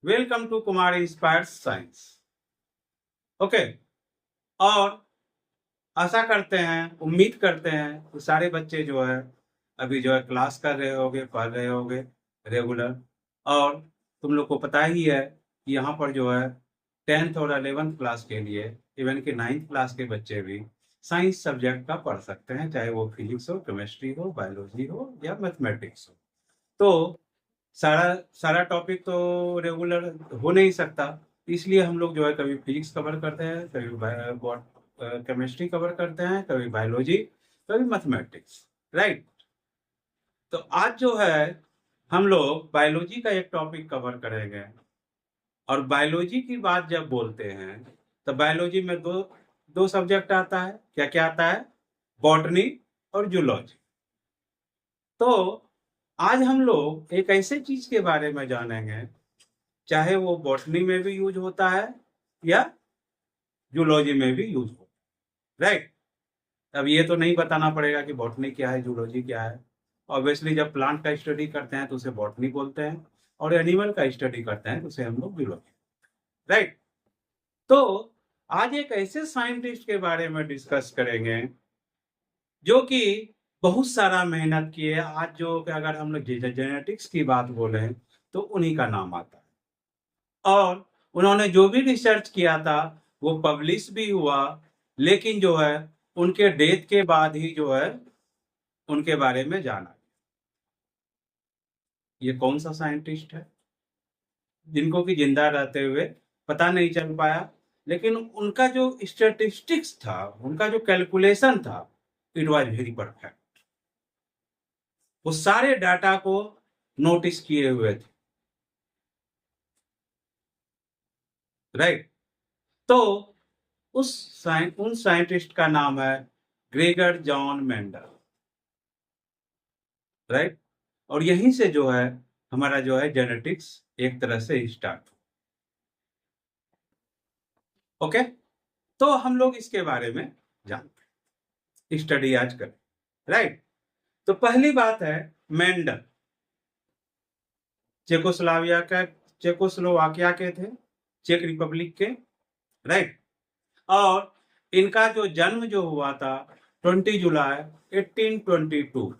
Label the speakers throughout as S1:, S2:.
S1: Welcome to Kumar inspires science. Okay, और आशा करते हैं, उम्मीद करते हैं कि सारे बच्चे जो है अभी जो है क्लास कर रहे होगे, पढ़ रहे होगे रेगुलर। और तुम लोग को पता ही है कि यहाँ पर जो है 10th और 11th क्लास के लिए, इवन कि 9th क्लास के बच्चे भी साइंस सब्जेक्ट का पढ़ सकते हैं, चाहे वो फिजिक्स हो, केमिस्ट्री हो, बायोलॉजी हो या मैथमेटिक्स हो। तो सारा सारा टॉपिक तो रेगुलर हो नहीं सकता, इसलिए हम लोग जो है कभी फिजिक्स कवर करते हैं, कभी केमिस्ट्री कवर करते हैं, कभी बायोलॉजी, कभी मैथमेटिक्स। राइट। तो आज जो है हम लोग बायोलॉजी का एक टॉपिक कवर करेंगे। और बायोलॉजी की बात जब बोलते हैं तो बायोलॉजी में दो दो सब्जेक्ट आता है। क्या क्या आता है? बॉटनी और जूलॉजी। तो आज हम लोग एक ऐसे चीज के बारे में जानेंगे, चाहे वो बॉटनी में भी यूज होता है या जूलॉजी में भी यूज होता है। राइट। अब ये तो नहीं बताना पड़ेगा कि बॉटनी क्या है, जूलॉजी क्या है। ऑब्वियसली जब प्लांट का स्टडी करते हैं तो उसे बॉटनी बोलते हैं, और एनिमल का स्टडी करते हैं तो उसे हम लोग जूलॉजी। राइट। तो आज एक ऐसे साइंटिस्ट के बारे में डिस्कस करेंगे जो कि बहुत सारा मेहनत किए। आज जो अगर हम लोग जेनेटिक्स की बात बोले तो उन्हीं का नाम आता है। और उन्होंने जो भी रिसर्च किया था वो पब्लिश भी हुआ, लेकिन जो है उनके डेथ के बाद ही जो है उनके बारे में जाना। ये कौन सा साइंटिस्ट है जिनको कि जिंदा रहते हुए पता नहीं चल पाया, लेकिन उनका जो स्टैटिस्टिक्स था, उनका जो कैलकुलेशन था, इट वाज वेरी परफेक्ट। वो सारे डाटा को नोटिस किए हुए थे। राइट। तो उन साइंटिस्ट का नाम है ग्रेगर जॉन मेंडल। राइट। और यहीं से जो है हमारा जो है जेनेटिक्स एक तरह से स्टार्ट। ओके, तो हम लोग इसके बारे में जानते हैं, स्टडी आज करें। राइट। तो पहली बात है मेंडल चेकोस्लोवाकिया के थे, चेक रिपब्लिक के। राइट। और इनका जो जन्म जो हुआ था 20 जुलाई 1822।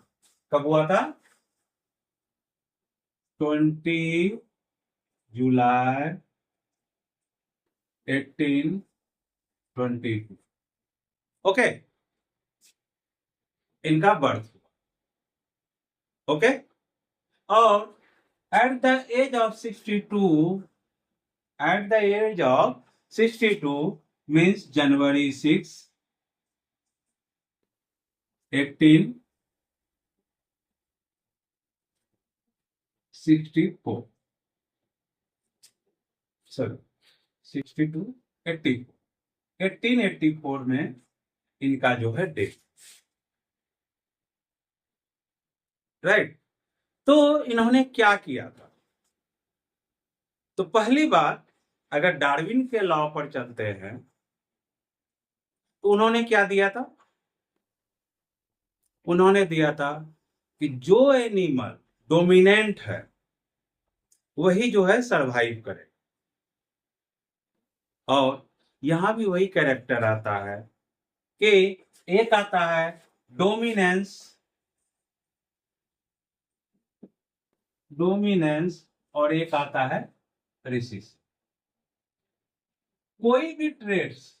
S1: कब हुआ था? 20 जुलाई 1822। ओके, इनका बर्थ हुआ। ओके। और at the age of 62, at the age of 62 means January 6, 1864। Sorry, 62, 84, 1884 में इनका जो है डेथ। राइट। तो इन्होंने क्या किया था? तो पहली बात, अगर डार्विन के लॉ पर चलते हैं तो उन्होंने क्या दिया था? उन्होंने दिया था कि जो एनिमल डोमिनेंट है वही जो है सरवाइव करे। और यहां भी वही कैरेक्टर आता है कि एक आता है डोमिनेंस, डोमिनेंस, और एक आता है रिसिस। कोई भी ट्रेड्स,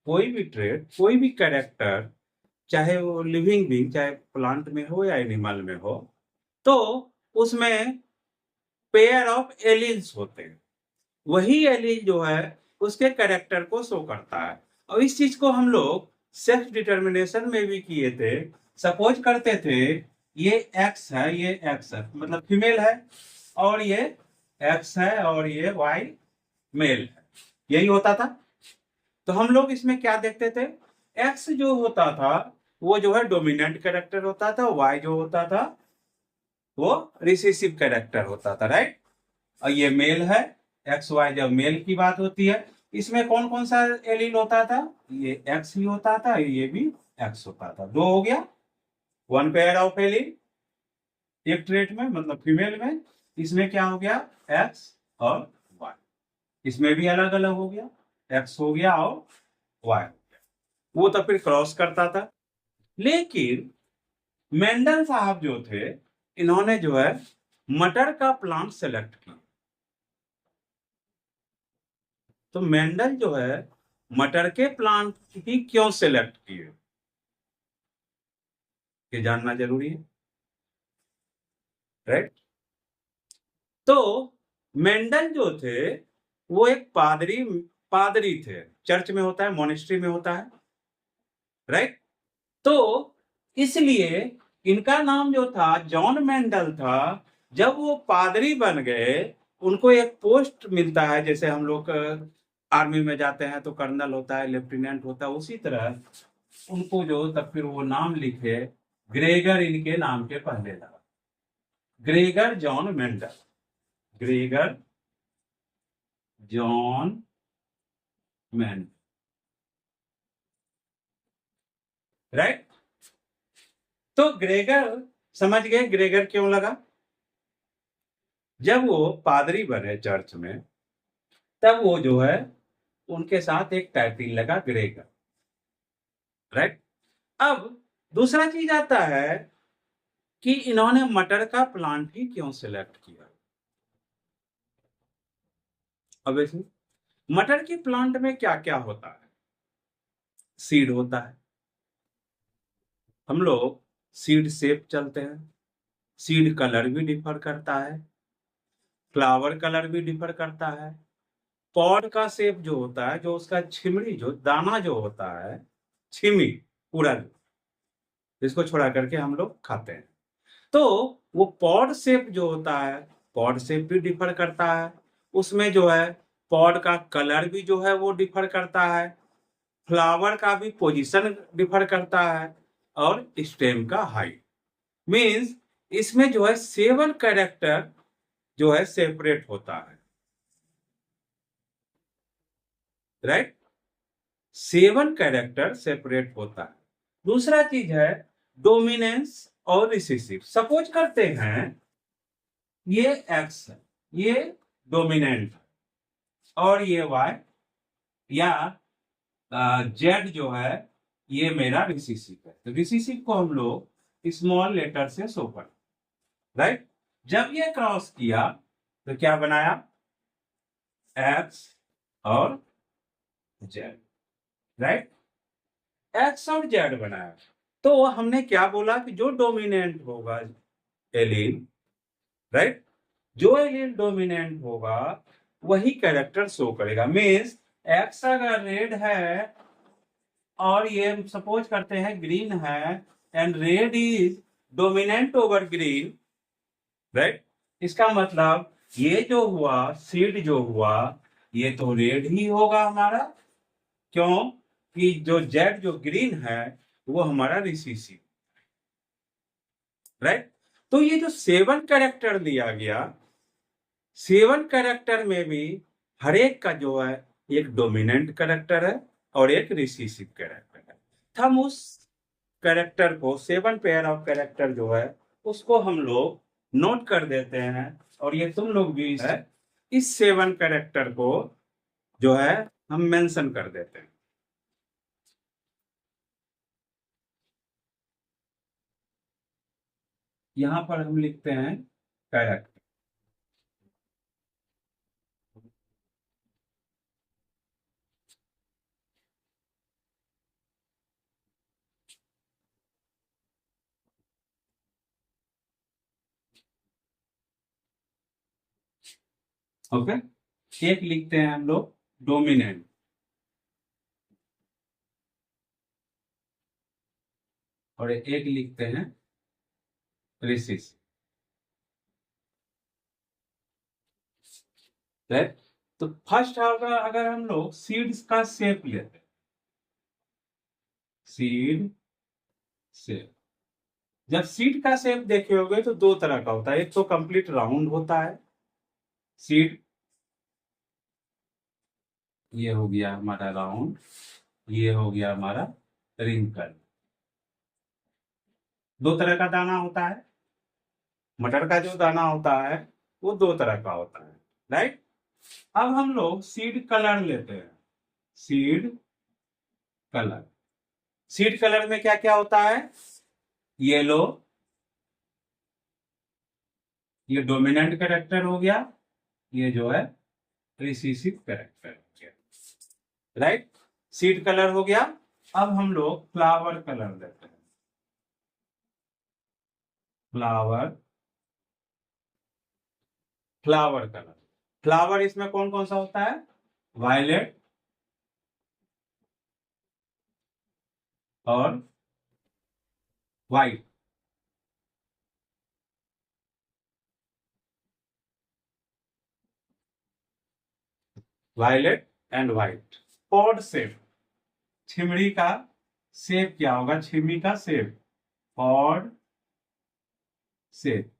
S1: कोई भी कैरेक्टर, चाहे वो लिविंग बीइंग, चाहे प्लांट में हो या एनिमल में हो, तो उसमें पेयर ऑफ एलील्स होते हैं। वही एलील जो है उसके कैरेक्टर को शो करता है। और इस चीज को हम लोग सेक्स डिटर्मिनेशन में भी किए थे। सपोज करते थे ये एक्स है, ये एक्स है, मतलब फीमेल है, और ये एक्स है और ये वाई मेल है। यही होता था। तो हम लोग इसमें क्या देखते थे? एक्स जो होता था वो जो है डोमिनेंट कैरेक्टर होता था, वाई जो होता था वो रिसेसिव कैरेक्टर होता था। राइट। और ये मेल है, एक्स वाई। जब मेल की बात होती है इसमें कौन कौन सा एलील होता था? ये एक्स भी होता था, ये भी एक्स होता था। दो हो गया, वन पेयर ऑफ एलील एक ट्रेट में, मतलब फीमेल में। इसमें क्या हो गया? एक्स और इसमें भी अलग अलग हो गया, एक्स हो गया और वाई हो गया। वो तो फिर क्रॉस करता था। लेकिन मेंडल साहब जो थे, इन्होंने जो है मटर का प्लांट सेलेक्ट किया। तो मेंडल जो है मटर के प्लांट ही क्यों सेलेक्ट किए, ये जानना जरूरी है, राइट। तो मेंडल जो थे वो एक पादरी पादरी थे, चर्च में होता है, मोनेस्ट्री में होता है, राइट। तो इसलिए इनका नाम जो था जॉन मेंडल था। जब वो पादरी बन गए, उनको एक पोस्ट मिलता है, जैसे हम लोग आर्मी में जाते हैं तो कर्नल होता है, लेफ्टिनेंट होता है, उसी तरह उनको जो तब फिर वो नाम लिखे, ग्रेगर इनके नाम के पहले लगा, Gregor John Mendel, Gregor John Mendel, right. तो ग्रेगर, समझ गए ग्रेगर क्यों लगा? जब वो पादरी बने चर्च में, तब वो जो है उनके साथ एक टाइटिल लगा ग्रेगर, राइट। अब दूसरा चीज आता है कि इन्होंने मटर का प्लांट ही क्यों सिलेक्ट किया। अब इसमें मटर के प्लांट में क्या क्या होता है? सीड होता है, हम लोग सीड शेप चलते हैं, सीड कलर भी डिफर करता है, फ्लावर कलर भी डिफर करता है, पॉड का शेप जो होता है, जो उसका छिमड़ी जो दाना जो होता है, छिमी पूरा इसको छोड़ा करके हम लोग खाते हैं, तो वो पॉड शेप जो होता है, पॉड शेप भी डिफर करता है, उसमें जो है पॉड का कलर भी जो है वो डिफर करता है, फ्लावर का भी पोजीशन डिफर करता है, और स्टेम का हाइट। मींस इसमें जो है 7 कैरेक्टर जो है सेपरेट होता है, राइट। 7 कैरेक्टर सेपरेट होता है। दूसरा चीज है डोमिनेंस और रिसेसिव। सपोज करते हैं ये एक्स है, ये डोमिनेंट और ये वाई या जेड जो है ये मेरा रिसेसिव है। तो रिसेसिव को हम लोग स्मॉल लेटर से शो कर, राइट। जब ये क्रॉस किया तो क्या बनाया, एक्स और जेड, राइट। एक्स और जेड बनाया। तो हमने क्या बोला कि जो डोमिनेंट होगा एलील, राइट, जो एलील डोमिनेंट होगा वही कैरेक्टर शो करेगा। मीन्स एक्स अगर रेड है और ये सपोज करते हैं ग्रीन है, and red is dominant over green, right, इसका मतलब ये जो हुआ सीड जो हुआ ये तो रेड ही होगा हमारा। क्यों? कि जो जेड जो ग्रीन है वो हमारा रिसीसिव, राइट। तो ये जो 7 कैरेक्टर दिया गया, 7 कैरेक्टर में भी हर एक का जो है एक डोमिनेंट कैरेक्टर है और एक रिसीसिव कैरेक्टर है। हम उस कैरेक्टर को 7 पेयर ऑफ कैरेक्टर जो है उसको हम लोग नोट कर देते हैं, और ये तुम लोग भी है इस 7 कैरेक्टर को जो है हम मेंशन कर देते हैं। यहां पर हम लिखते हैं कैरेक्टर, ओके। एक लिखते हैं हम लोग डोमिनेंट, और एक लिखते हैं रिसिस, राइट। तो फर्स्ट अगर हम लोग सीड्स का शेप लेते हैं, सीड शेप, जब सीड का शेप देखे होगे तो दो तरह का होता है। एक तो कंप्लीट राउंड होता है सीड, ये हो गया हमारा राउंड, ये हो गया हमारा रिंकल। दो तरह का दाना होता है, मटर का जो दाना होता है वो दो तरह का होता है, राइट। अब हम लोग सीड कलर लेते हैं। सीड कलर, सीड कलर में क्या क्या होता है? येलो, ये डोमिनेंट कैरेक्टर हो गया, ये जो है रिसीसिव कैरेक्टर हो गया, राइट। सीड कलर हो गया। अब हम लोग फ्लावर कलर लेते हैं। फ्लावर, फ्लावर कलर, फ्लावर इसमें कौन कौन सा होता है? वायलेट और white. Violet and white. Pod shape, छिमड़ी का शेप क्या होगा? छिमी का shape, pod shape.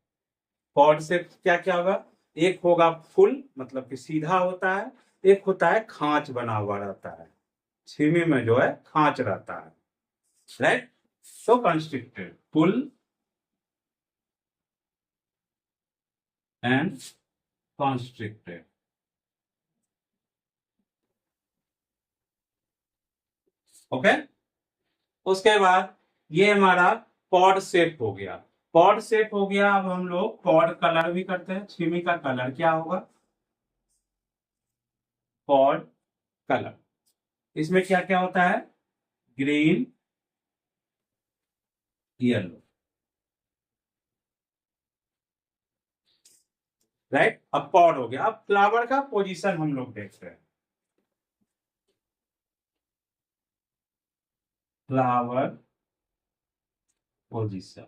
S1: Pod shape क्या क्या होगा? एक होगा फुल, मतलब कि सीधा होता है, एक होता है खांच बना हुआ रहता है, छिमी में जो है खांच रहता है, राइट। तो constricted, full and constricted. Okay. उसके बाद ये हमारा पॉड शेप हो गया। पॉड शेप हो गया। अब हम लोग पॉड कलर भी करते हैं। छिमी का कलर क्या होगा? Pod colour. इसमें क्या क्या होता है? Green, yellow, right. अब पॉड हो गया। अब फ्लावर का पोजीशन हम लोग देखते हैं। फ्लावर पोजीशन,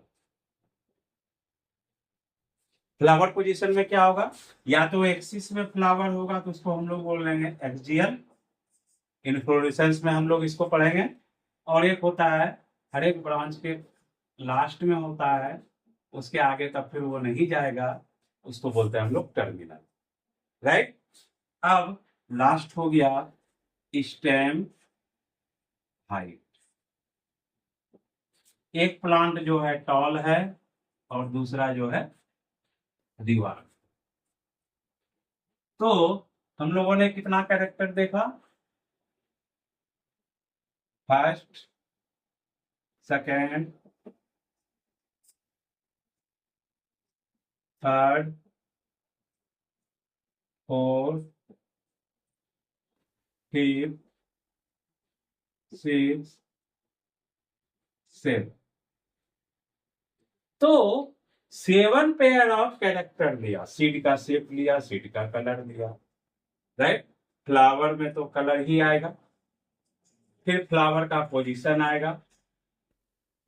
S1: फ्लावर पोजीशन में क्या होगा? या तो एक्सिस में फ्लावर होगा तो उसको हम लोग बोल लेंगे एक्सियल, इन्फ्लोरेसेंस में हम लोग इसको पढ़ेंगे। और एक होता है हर एक ब्रांच के लास्ट में होता है, उसके आगे तक फिर वो नहीं जाएगा, उसको बोलते हैं हम लोग टर्मिनल, राइट। अब लास्ट हो गया स्टेम हाइट। एक प्लांट जो है टॉल है और दूसरा जो है दीवार। तो हम लोगों ने कितना कैरेक्टर देखा? First, second, third, fourth, fifth, six, seven. तो 7 पेयर ऑफ कैरेक्टर लिया, सीड का शेप लिया, सीड का कलर लिया, राइट। फ्लावर में तो कलर ही आएगा, फिर फ्लावर का पोजीशन आएगा,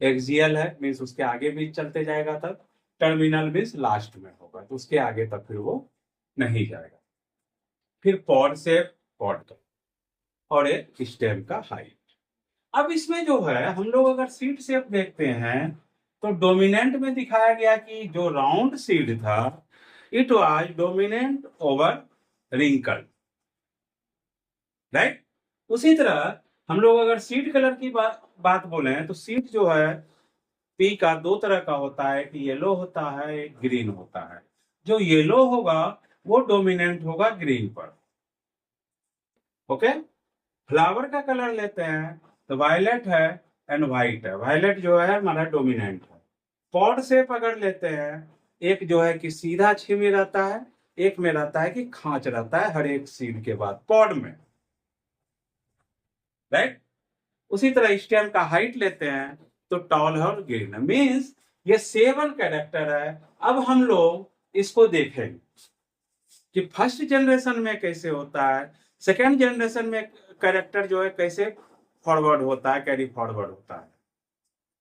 S1: एक्सियल है मीन्स उसके आगे भी चलते जाएगा तब, टर्मिनल मीन्स लास्ट में होगा तो उसके आगे तक फिर वो नहीं जाएगा। फिर पॉड शेप, पॉड का, और एक स्टेम का हाइट। अब इसमें जो है हम लोग अगर सीड शेप देखते हैं तो डोमिनेंट में दिखाया गया कि जो राउंड सीड था it was dominant over wrinkle, right. उसी तरह हम लोग अगर सीड कलर की बात बोले तो सीड जो है पी का दो तरह का होता है, कि येलो होता है, एक ग्रीन होता है। जो येलो होगा वो डोमिनेंट होगा ग्रीन पर। ओके। फ्लावर का कलर लेते हैं तो वायलेट है एंड व्हाइट है। वायलेट जो है हमारा डोमिनेंट है। पॉड शेप अगर लेते हैं, एक जो है कि सीधा छिमी रहता है, एक में रहता है कि खांच रहता है हर एक सीड के बाद पॉड में, राइट। उसी तरह स्टेम का हाइट लेते हैं तो टॉल है और ग्रीन है। मीन्स ये 7 कैरेक्टर है। अब हम लोग इसको देखेंगे कि फर्स्ट जनरेशन में कैसे होता है, सेकेंड जनरेशन में कैरेक्टर जो है कैसे फॉरवर्ड होता है, कैरी फॉरवर्ड होता है।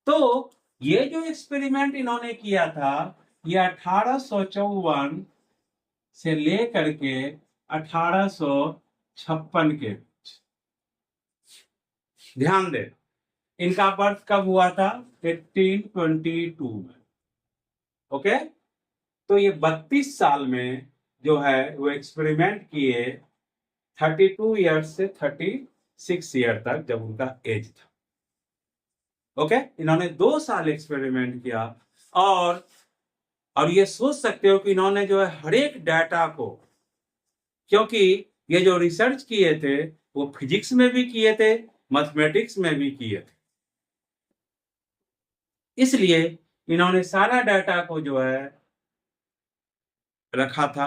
S1: तो ये जो एक्सपेरिमेंट इन्होंने किया था ये 1854 से लेकर के 1856 के बीच। ध्यान दे, इनका बर्थ कब हुआ था? 1822 में। ओके। तो ये 32 साल में जो है वो एक्सपेरिमेंट किए, 32 ईयर्स से 36 ईयर तक जब उनका एज था। ओके। इन्होंने 2 साल एक्सपेरिमेंट किया और ये सोच सकते हो कि इन्होंने जो है हर एक डाटा को क्योंकि ये जो रिसर्च किए थे वो फिजिक्स में भी किए थे, मैथमेटिक्स में भी किए थे, इसलिए इन्होंने सारा डाटा को जो है रखा था।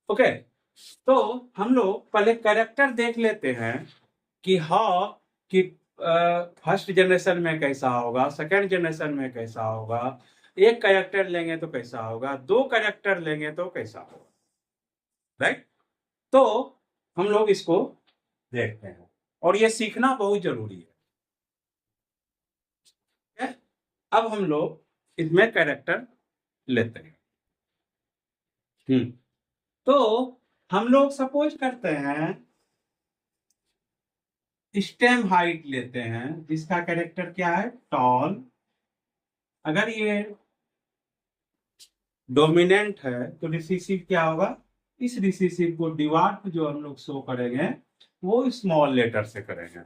S1: ओके, तो हम लोग पहले कैरेक्टर देख लेते हैं कि हाँ, कि फर्स्ट जनरेशन में कैसा होगा, सेकेंड जनरेशन में कैसा होगा, एक कैरेक्टर लेंगे तो कैसा होगा, दो कैरेक्टर लेंगे तो कैसा होगा, राइट। तो हम लोग इसको देखते हैं और ये सीखना बहुत जरूरी है। अब हम लोग इसमें कैरेक्टर लेते हैं। तो हम लोग सपोज करते हैं स्टेम हाइट लेते हैं जिसका कैरेक्टर क्या है, टॉल। अगर ये डोमिनेंट है तो रिसीसिव क्या होगा, इस रिसीसिव को डिवार्फ जो हम लोग शो करेंगे वो स्मॉल लेटर से करेंगे,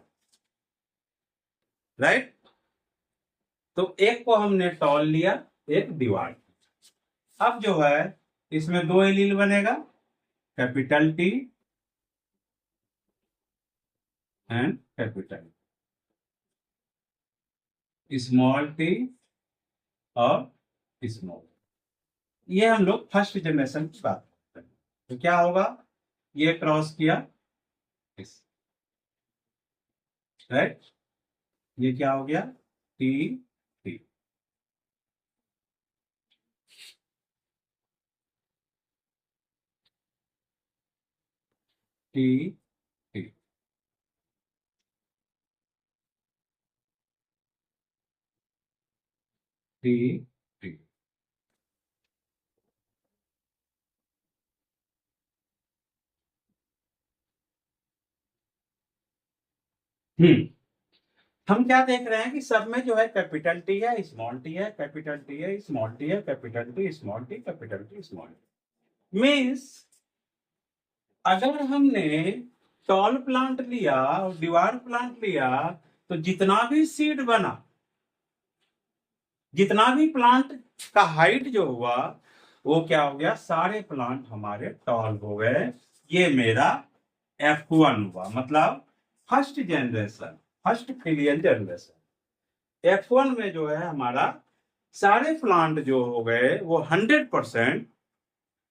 S1: राइट। तो एक को हमने टॉल लिया, एक डिवार्फ। अब जो है इसमें दो एलील बनेगा, capital T and capital, small T और स्मॉल। ये हम लोग फर्स्ट जनरेशन की बात करते हैं। तो क्या होगा, ये क्रॉस किया इस, राइट, ये क्या हो गया, T T. T T. T T. हम क्या देख रहे हैं कि सब में जो है कैपिटल टी है, स्मॉल टी है, कैपिटल टी है, स्मॉल टी है, capital T, small T, capital T, small T. Means अगर हमने टॉल प्लांट लिया और डिवार प्लांट लिया तो जितना भी सीड बना, जितना भी प्लांट का हाइट जो हुआ वो क्या हो गया, सारे प्लांट हमारे टॉल हो गए। ये मेरा F1 हुआ, मतलब first generation, first filial generation. F1 में जो है हमारा सारे प्लांट जो हो गए वो 100%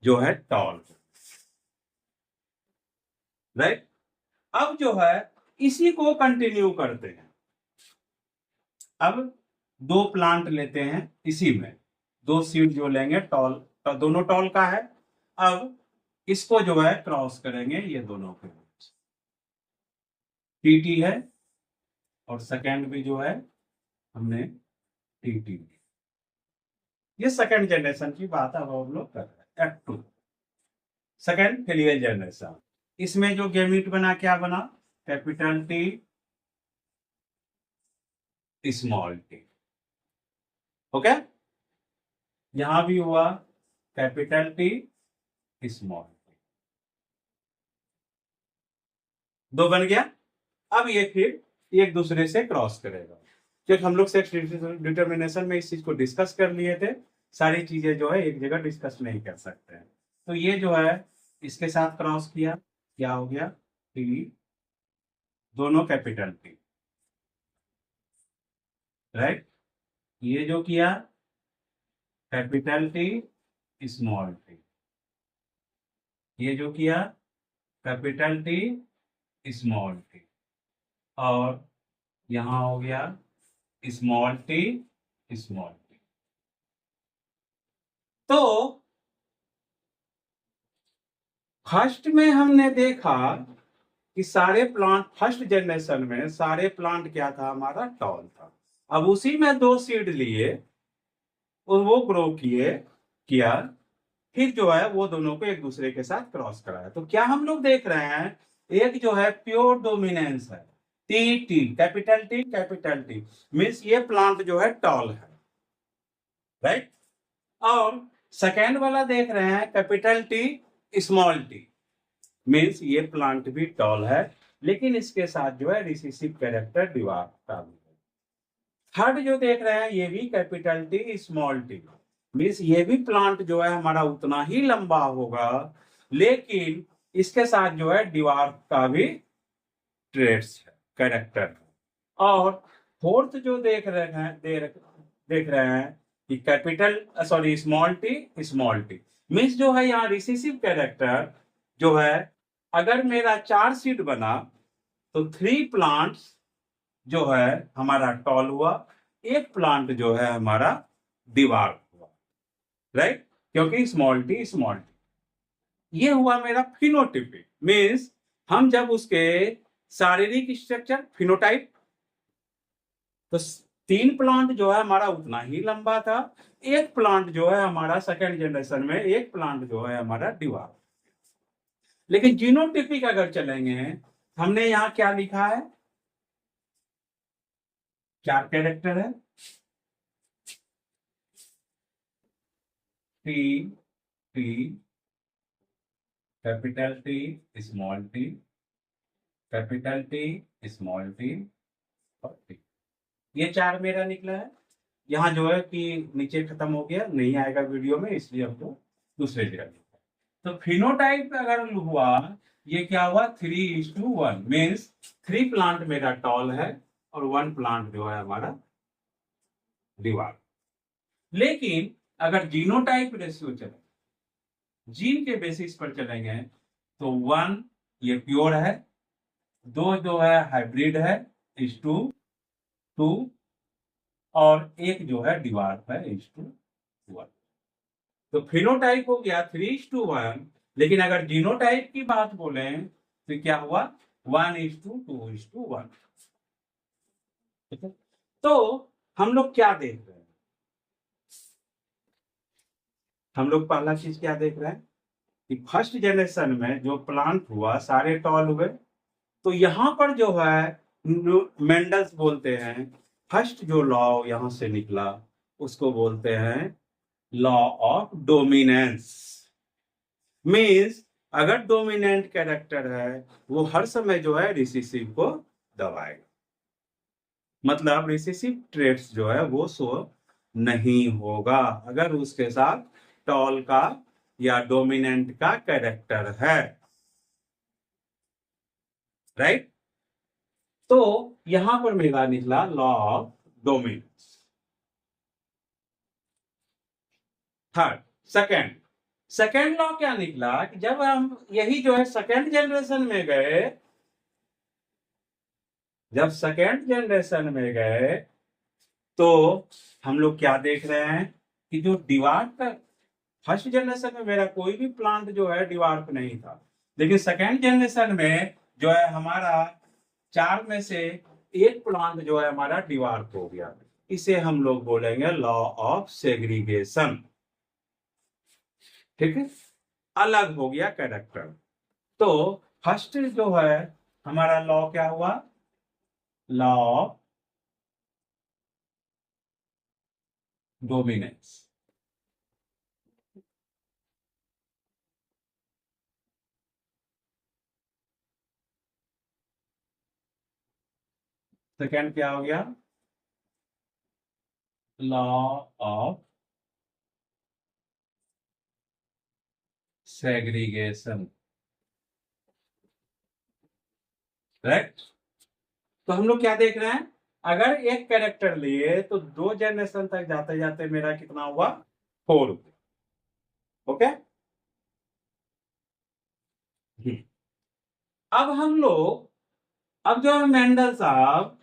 S1: जो है टॉल, राइट। अब जो है इसी को कंटिन्यू करते हैं। अब दो प्लांट लेते हैं, इसी में दो सीड जो लेंगे टॉल, दोनों टॉल का है। अब इसको जो है क्रॉस करेंगे ये दोनों के बीच, टीटी है और सेकेंड भी जो है हमने टीटी। ये सेकेंड जनरेशन की बात अब हम लोग कर रहे हैं, F2 सेकेंड फिलियल जनरेशन। इसमें जो गेमीट बना क्या बना, capital T small T. Okay, यहां भी हुआ कैपिटल टी स्मॉल टी, दो बन गया। अब ये फिर एक दूसरे से क्रॉस करेगा, क्योंकि हम लोग सेक्स डिटर्मिनेशन में इस चीज को डिस्कस कर लिए थे। सारी चीजें जो है एक जगह डिस्कस नहीं कर सकते हैं। तो ये जो है इसके साथ क्रॉस किया, क्या हो गया, टी, दोनों कैपिटल टी, राइट। ये जो किया कैपिटल टी स्मॉल टी, ये जो किया कैपिटल टी स्मॉल टी, और यहां हो गया स्मॉल टी स्मॉल टी। तो फर्स्ट में हमने देखा कि सारे प्लांट, फर्स्ट जनरेशन में सारे प्लांट क्या था हमारा, टॉल था। अब उसी में दो सीड लिए और वो ग्रो किया, फिर जो है वो दोनों को एक दूसरे के साथ क्रॉस कराया। तो क्या हम लोग देख रहे हैं, एक जो है प्योर डोमिनेंस है, T T capital T, means ये प्लांट जो है टॉल है, राइट। और सेकेंड वाला देख रहे हैं capital T small T, means ये प्लांट भी टॉल है, लेकिन इसके साथ जो है रिसेसिव कैरेक्टर डिवार्फ का भी है। थर्ड जो देख रहे हैं ये भी capital T small T, means ये भी प्लांट जो है हमारा उतना ही लंबा होगा, लेकिन इसके साथ जो है डिवार्फ का भी ट्रेट्स है, कैरेक्टर है। और फोर्थ जो देख रहे हैं कि capital sorry small T means जो है यहाँ रिसेसिव कैरेक्टर जो है, अगर मेरा 4 सीड बना तो 3 प्लांट्स जो है हमारा टॉल हुआ, एक प्लांट जो है हमारा डिवार्फ हुआ, राइट, क्योंकि स्मॉल टी ये हुआ मेरा फिनोटिपिक। मीन्स हम जब उसके शारीरिक स्ट्रक्चर फिनोटाइप, तो 3 प्लांट जो है हमारा उतना ही लंबा था, एक प्लांट जो है हमारा सेकेंड जनरेशन में एक प्लांट जो है हमारा डिवार्फ। लेकिन जीनोटिपिक अगर चलेंगे, हमने यहाँ क्या लिखा है, 4 कैरेक्टर है, T T capital T small T, capital T small T और टी, ये 4 मेरा निकला है। यहाँ जो है कि नीचे खत्म हो गया, नहीं आएगा वीडियो में, इसलिए हमको दूसरे जगह लिखा। तो फिनोटाइप अगर हुआ, ये क्या हुआ 3:1 मीन्स 3 प्लांट मेरा टॉल है और 1 प्लांट जो है हमारा डिवार्फ। लेकिन अगर जीनोटाइप रेशियो चले, जीन के बेसिस पर चलेंगे, तो 1 ये प्योर है, 2 जो है हाइब्रिड है H2 2, और एक जो है डिवार्फ है H2 1। तो फिनोटाइप हो गया 3:1, लेकिन अगर जीनोटाइप की बात बोले तो क्या हुआ 1:2:1। ठीक है, तो हम लोग क्या देख रहे हैं, हम लोग पहला चीज क्या देख रहे हैं कि फर्स्ट जनरेशन में जो प्लांट हुआ सारे टॉल हुए। तो यहां पर जो है मेंडल्स बोलते हैं, फर्स्ट जो लॉ यहां से निकला उसको बोलते हैं लॉ ऑफ डोमिनेंस। मीन्स अगर डोमिनेंट कैरेक्टर है वो हर समय जो है रिसेसिव को दबाएगा, मतलब रिसेसिव ट्रेट्स जो है वो शो नहीं होगा अगर उसके साथ टॉल का या डोमिनेंट का कैरेक्टर है, राइट। तो यहां पर मेरा निकला law of dominance. Third second law क्या निकला कि जब हम यही जो है सेकेंड जनरेशन में गए, जब सेकेंड जनरेशन में गए तो हम लोग क्या देख रहे हैं कि जो डिवार्फ, फर्स्ट जनरेशन में मेरा कोई भी प्लांट जो है डिवार्फ नहीं था, लेकिन सेकेंड जनरेशन में जो है हमारा 4 में से एक प्लांट जो है हमारा डिवार्फ हो गया। इसे हम लोग बोलेंगे लॉ ऑफ सेग्रीगेशन। ठीक है, अलग हो गया कैरेक्टर। तो फर्स्ट जो है हमारा लॉ क्या हुआ, लॉ ऑफ डोमिनेंस। सेकेंड क्या हो गया, लॉ ऑफ सेग्रीगेशन, राइट। तो हम लोग क्या देख रहे हैं, अगर एक कैरेक्टर लिए तो 2 जनरेशन तक जाते जाते मेरा कितना हुआ 4 हुआ। ओके, अब हम लोग, अब जो है मेंडल साहब,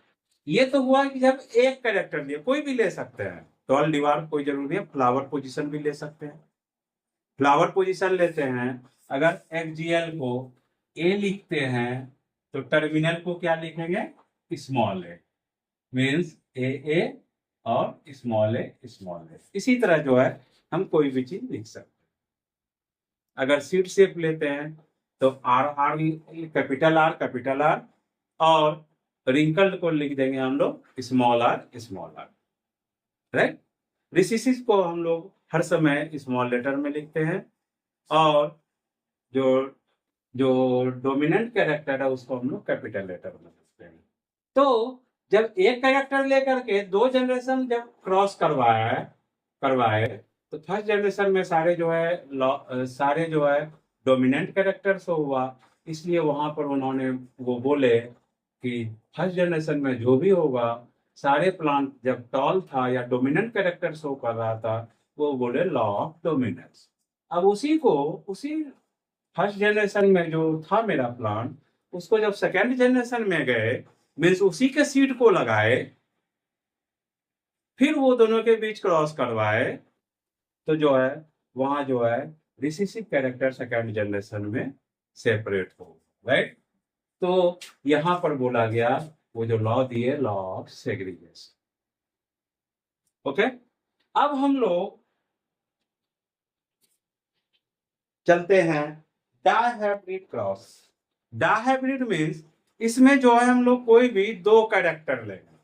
S1: ये तो हुआ कि जब एक कैरेक्टर लिए, कोई भी ले सकते हैं, टॉल डिवार्फ कोई जरूरी है, फ्लावर पोजीशन भी ले सकते हैं। फ्लावर पोजीशन लेते हैं, अगर एक्जीएल को ए लिखते हैं तो टर्मिनल को क्या लिखेंगे स्मॉल ए, मीन्स ए और स्मॉल ए। इसी तरह जो है हम कोई भी चीज लिख सकते हैं। अगर सीट शेप लेते हैं तो आर कैपिटल आर और रिंकल्ड को लिख देंगे हम लोग स्मॉल आर, राइट। रिसेसिव को हम लोग हर समय स्मॉल लेटर में लिखते हैं, और जो जो डोमिनेंट कैरेक्टर है उसको हम लोग कैपिटल लेटर में लिखते हैं। तो जब एक कैरेक्टर लेकर के 2 जनरेशन जब क्रॉस करवाए, तो फर्स्ट जनरेशन में सारे जो है सारे जो है डोमिनेंट कैरेक्टर्स हुआ, इसलिए वहां पर उन्होंने वो बोले कि फर्स्ट जनरेशन में जो भी होगा सारे प्लांट जब टॉल था या डोमिनेंट कैरेक्टर शो कर रहा था, वो बोले लॉ ऑफ डोमिनेंस। अब उसी फर्स्ट जनरेशन में जो था मेरा प्लांट, उसको जब सेकेंड जनरेशन में गए, मीन्स उसी के सीड को लगाए, फिर वो दोनों के बीच क्रॉस करवाए, तो जो है वहां जो है रिसेसिव कैरेक्टर सेकेंड जनरेशन में सेपरेट हो, राइट। तो यहां पर बोला गया वो जो लॉ दिए, लॉ ऑफ सेग्रीगेशन। ओके, अब हम लोग चलते हैं डायहाइब्रिड क्रॉस। डायहाइब्रिड मीन्स इसमें जो है हम लोग कोई भी दो कैरेक्टर लेंगे।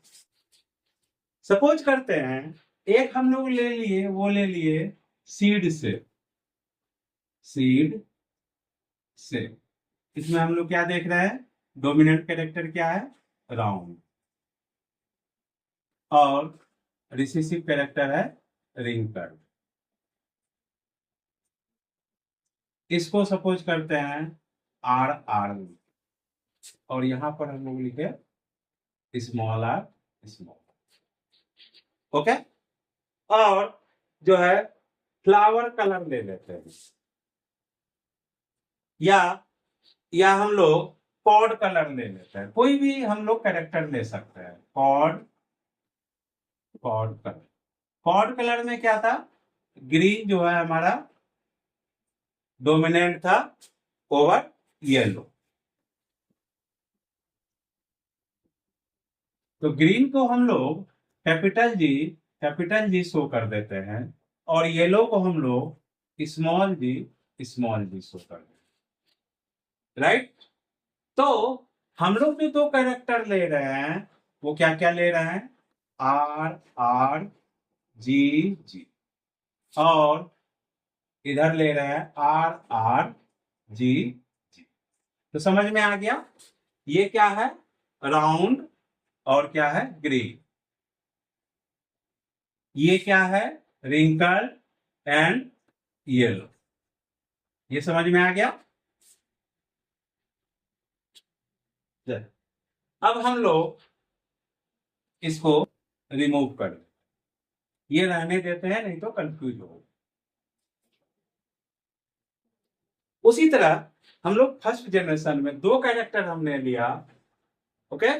S1: सपोज करते हैं एक हम लोग ले लिए, वो ले लिए सीड से इसमें हम लोग क्या देख रहे हैं, डोमिनेंट कैरेक्टर क्या है, राउंड, और रिसेसिव कैरेक्टर है रिंग कर्व। इसको सपोज करते हैं आर आर, और यहां पर हम लोग लिखे स्मॉल आर स्मॉल। ओके, और जो है फ्लावर कलर ले लेते हैं, या हम लोग पॉड कलर ले लेते हैं, कोई भी हम लोग कैरेक्टर ले सकते हैं। पॉड कलर में क्या था, ग्रीन जो है हमारा डोमिनेंट था ओवर येलो। तो ग्रीन को हम लोग कैपिटल जी शो कर देते हैं, और येलो को हम लोग स्मॉल जी शो कर देते हैं, राइट। तो हम लोग जो दो कैरेक्टर ले रहे हैं वो क्या क्या ले रहे हैं, आर आर जी, और इधर ले रहे हैं आर आर जी। तो समझ में आ गया, ये क्या है, राउंड, और क्या है, ग्रीन। ये क्या है, रिंकल एंड येलो। ये समझ में आ गया। अब हम लोग इसको रिमूव कर दें, ये रहने देते हैं, नहीं तो कंफ्यूज हो। उसी तरह हम लोग फर्स्ट जनरेशन में दो कैरेक्टर हमने लिया, okay,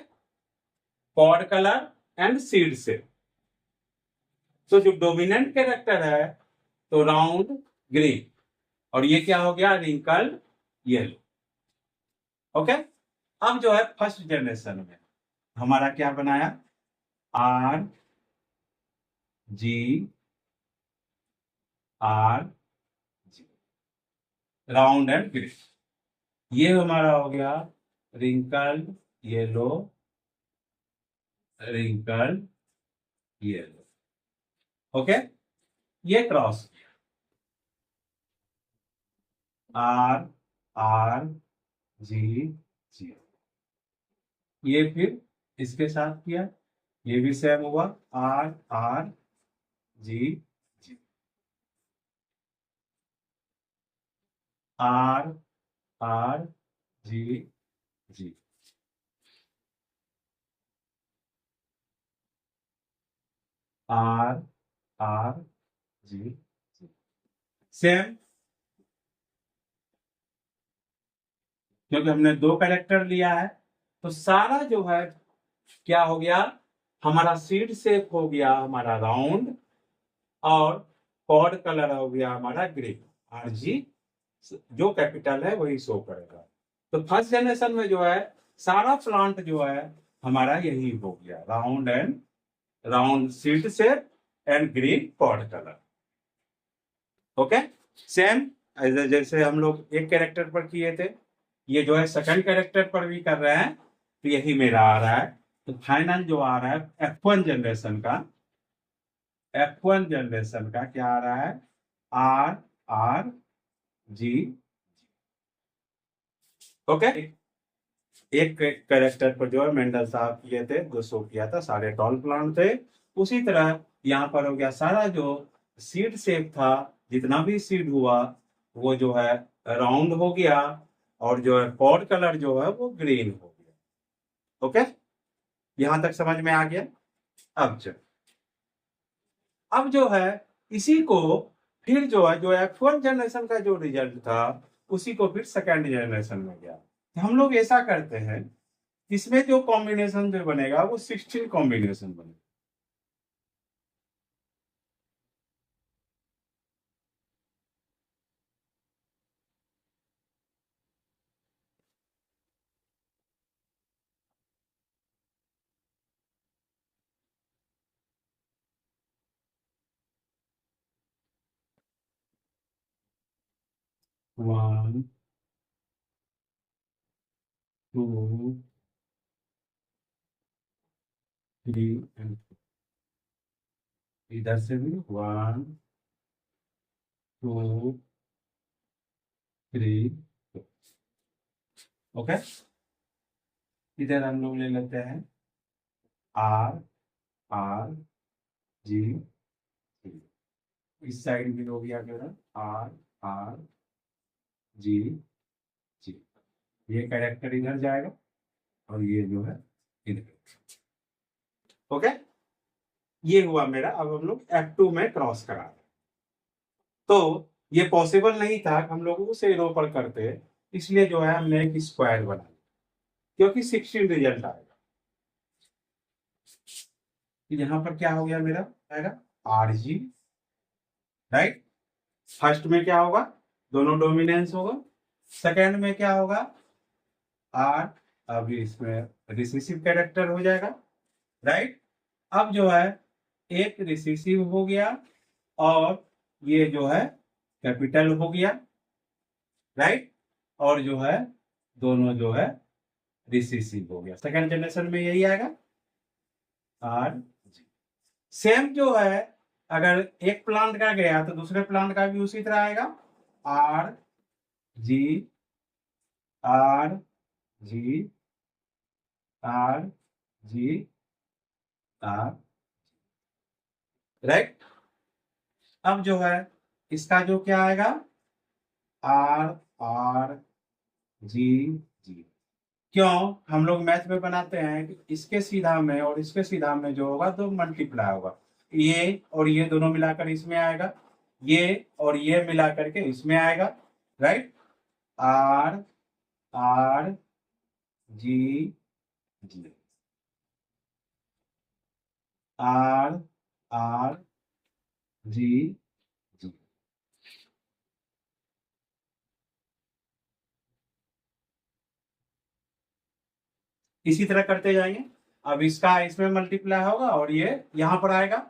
S1: pod colour and seed से। तो जो डोमिनेंट कैरेक्टर है तो राउंड ग्रीन, और ये क्या हो गया, रिंकल येलो। ओके, अब जो है फर्स्ट जनरेशन में हमारा क्या बनाया, R G round and green. ये हमारा हो गया रिंकल येलो, ओके। ये क्रॉस आर आर जी, ये फिर इसके साथ किया, ये भी सेम हुआ, R R G, R R G, R R G, same, क्योंकि हमने दो कैरेक्टर लिया है तो सारा जो है क्या हो गया, हमारा सीड शेप हो गया हमारा राउंड, और पॉड कलर हो गया हमारा ग्रीन। आर जी जो कैपिटल है वही शो करेगा। तो फर्स्ट जनरेशन में जो है सारा प्लांट जो है हमारा यही हो गया, round seed shape and green pod colour. Okay, same जैसे हम लोग एक कैरेक्टर पर किए थे, ये जो है सेकंड कैरेक्टर पर भी कर रहे हैं, तो यही मेरा आ रहा है। तो फाइनल जो आ रहा है F1 जनरेशन का क्या आ रहा है, आर आर जी। ओके, एक कैरेक्टर पर जो है मेंडल साहब किए थे, जो शो किया था, सारे टॉल प्लांट थे। उसी तरह यहाँ पर हो गया सारा जो सीड शेप था, जितना भी सीड हुआ वो जो है राउंड हो गया, और जो है पॉड कलर जो है वो ग्रीन हो गया। ओके, यहां तक समझ में आ गया। अब अब जो है इसी को फिर जो है जो F1 जनरेशन का जो रिजल्ट था उसी को फिर सेकेंड जनरेशन में गया। तो हम लोग ऐसा करते हैं, इसमें जो कॉम्बिनेशन जो बनेगा वो 16 कॉम्बिनेशन बनेगा। वन, टू, थ्री, इधर से भी वन, टू, थ्री। ओके, इधर हम लोग ले लेते हैं आर, आर, जी, जी। इस साइड भी हो गया मेरा आर, आर, जी, जी। ये कैरेक्टर इधर जाएगा और ये जो है इधर। ओके, ये हुआ मेरा। अब हम लोग F2 में क्रॉस करा रहे हैं। तो ये पॉसिबल नहीं था कि हम लोग उसे रो पर करते, इसलिए जो है हमने एक स्क्वायर बनाया, क्योंकि 16 रिजल्ट आएगा। यहाँ पर क्या हो गया मेरा, आएगा आर जी, राइट। फर्स्ट में क्या होगा, दोनों डोमिनेंस होगा। सेकेंड में क्या होगा, आर, अभी इसमें रिसेसिव कैरेक्टर हो जाएगा, राइट। अब जो है एक रिसेसिव हो गया और ये जो है कैपिटल हो गया, राइट। और जो है दोनों जो है रिसेसिव हो गया। सेकेंड जनरेशन में यही आएगा आर जी। सेम जो है अगर एक प्लांट का गया तो दूसरे प्लांट का भी उसी तरह आएगा R G, R G, R G, R, right. अब जो है इसका जो क्या आएगा आर, आर जी, जी। क्यों हम लोग मैथ में बनाते हैं कि इसके सीधा में और इसके सीधा में जो होगा तो मल्टीप्लाई होगा। ये और ये दोनों मिलाकर इसमें आएगा, ये और ये मिलाकर के इसमें आएगा, right. R, R G, G, R, R G, G. इसी तरह करते जाएंगे। अब इसका इसमें मल्टीप्लाई होगा और ये यहां पर आएगा।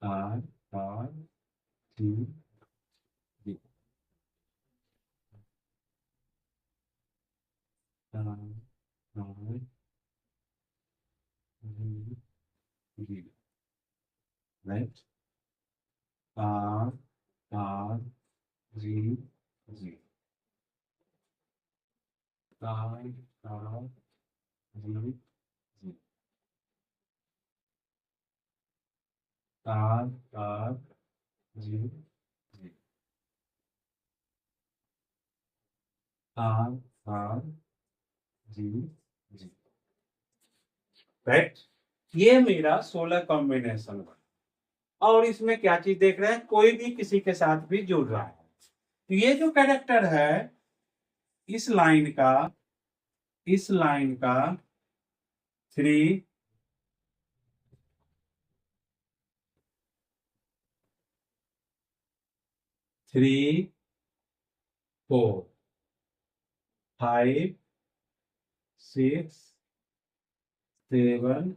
S1: R, R G, G, R, R G, G, right. R, R G, G, R, R G, G, R, R G, G, R, R G, G, right. ये मेरा 16 कॉम्बिनेशन बना। और इसमें क्या चीज देख रहे हैं, कोई भी किसी के साथ भी जुड़ रहा है। तो ये जो कैरेक्टर है इस लाइन का, इस लाइन का 3, 3, 4 5 6 7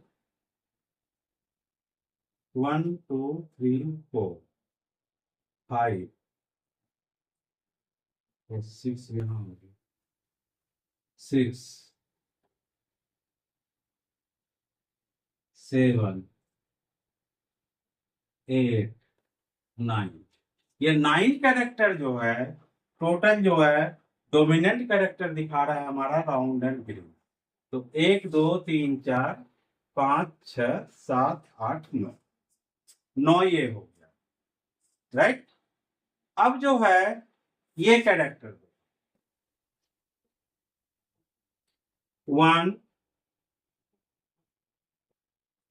S1: 1 2 3 4 5 6 यहाँ हो गया 6 7 8 9 ये 9 कैरेक्टर जो है टोटल जो है डोमिनेंट कैरेक्टर दिखा रहा है हमारा राउंड एंड ग्रीन। तो 1 2 3 4 5 6 7 8 9 9 ये हो गया, राइट। अब जो है ये कैरेक्टर 1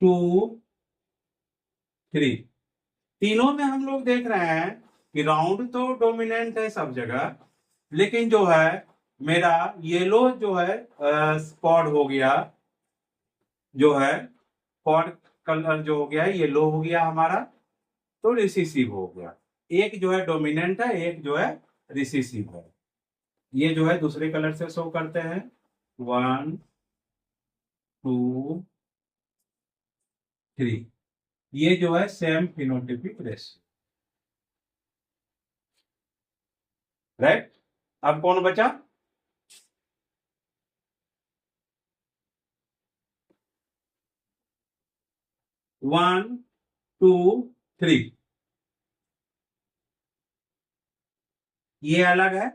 S1: 2 3 तीनों में हम लोग देख रहे हैं कि राउंड तो डोमिनेंट है सब जगह, लेकिन जो है मेरा येलो जो है स्पॉट हो गया, जो है पॉट कलर जो हो गया येलो हो गया हमारा, तो रिसेसिव हो गया। एक जो है डोमिनेंट है, एक जो है रिसेसिव है। ये जो है दूसरे कलर से शो करते हैं 1 2 3, ये जो है सेम फिनोटिपिक रेशियो, राइट। अब कौन बचा? वन टू थ्री, ये अलग है,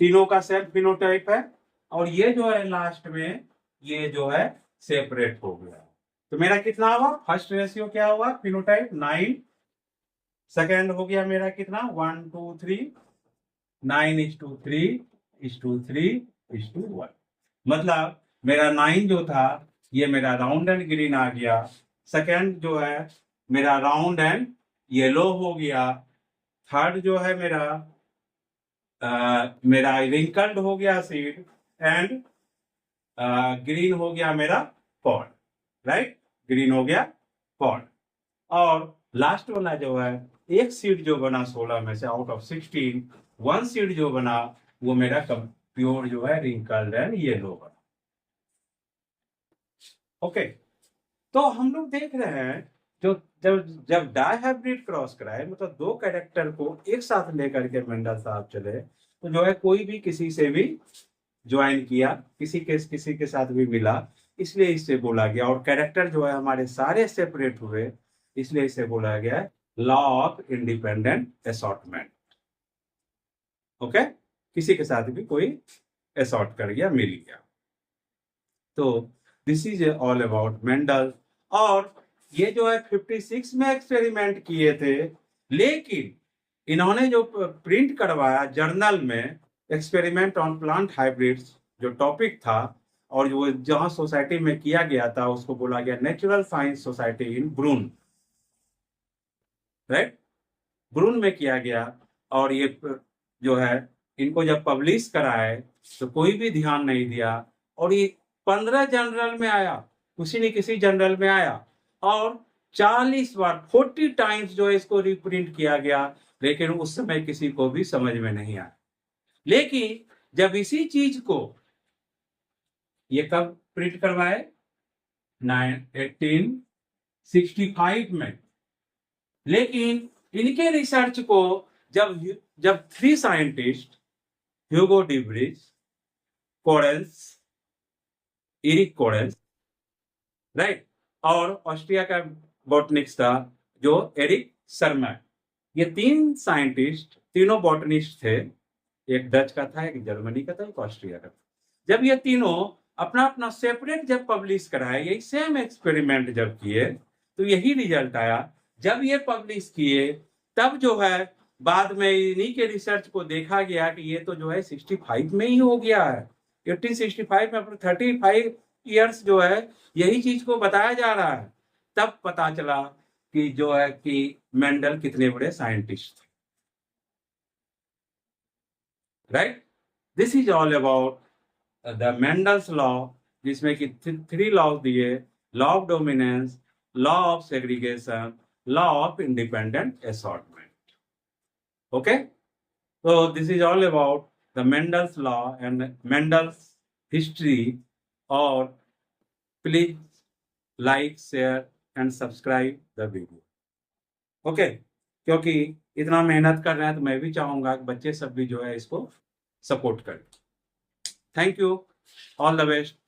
S1: तीनों का सेम फिनोटाइप है, और ये जो है लास्ट में ये जो है सेपरेट हो गया। तो मेरा कितना हुआ? फर्स्ट रेशियो क्या हुआ? फिनोटाइप 9। सेकेंड हो गया मेरा कितना? 1 2 3, 9:3:3:1। मतलब मेरा 9 जो था ये मेरा राउंड एंड ग्रीन आ गया। सेकेंड जो है मेरा राउंड एंड येलो हो गया। थर्ड जो है मेरा रिंकल्ड हो गया सीड, एंड ग्रीन हो गया मेरा पॉड, राइट। ग्रीन हो गया पॉड। और लास्ट वाला जो है एक सीड जो बना 16 में से आउट ऑफ 16, वन सीड जो बना वो मेरा प्योर जो है रिंकल्ड एंड येलो बना। ओके, तो हम लोग देख रहे हैं जो जब जब डायहाइब्रिड क्रॉस कराए, मतलब दो कैरेक्टर को एक साथ लेकर के मेंडल साहब चले, तो जो है कोई भी किसी से भी ज्वाइन किया, किसी के साथ भी मिला, इसलिए इसे बोला गया। और कैरेक्टर जो है हमारे सारे सेपरेट हुए, इसलिए इसे बोला गया law of independent assortment. Okay, किसी के साथ भी कोई असॉर्ट कर गया, मिल गया। तो this is all about Mendel. और ये जो है 56 में एक्सपेरिमेंट किए थे, लेकिन इन्होंने जो प्रिंट करवाया जर्नल में एक्सपेरिमेंट ऑन प्लांट हाइब्रिड्स जो टॉपिक था, और जो जहां सोसाइटी में किया गया था उसको बोला गया natural science society in Brunn, right. Brunn में किया गया। और ये जो है इनको जब पब्लिश कराए तो कोई भी ध्यान नहीं दिया, और ये 15 जनरल में आया, किसी न किसी जनरल में आया, और 40 बार 40 टाइम्स जो है इसको रिप्रिंट किया गया, लेकिन उस समय किसी को भी समझ में नहीं आया। लेकिन जब इसी चीज को ये कब प्रिंट करवाए? 1865 में। लेकिन इनके रिसर्च को जब 3 scientist, Hugo de Vries, Correns, Erich Correns, right, और ऑस्ट्रिया का बॉटनिस्ट था जो एरिक शर्मा, ये 3 साइंटिस्ट, तीनों बॉटनिस्ट थे, एक डच का था, एक जर्मनी का था, एक ऑस्ट्रिया का था। जब ये तीनों अपना अपना सेपरेट जब पब्लिश कराए, यही सेम एक्सपेरिमेंट जब किए, तो यही रिजल्ट आया। जब ये पब्लिश किए तब जो है बाद में इन्हीं के रिसर्च को देखा गया कि ये तो जो है 65 में ही हो गया है। 1865 में अपने 35 ईयर्स जो है यही चीज को बताया जा रहा है। तब पता चला कि जो है कि मेंडल कितने बड़े साइंटिस्ट थे, right. This is all about the Mendel's law, जिसमें कि 3 लॉ दिए: law of dominance, law of segregation, law of independent assortment. Okay, So this is all about the Mendel's law and Mendel's history. और please like, share and subscribe the video. Okay क्योंकि इतना मेहनत कर रहे हैं तो मैं भी चाहूंगा कि बच्चे सब भी जो है इसको सपोर्ट करें. Thank you. All the best.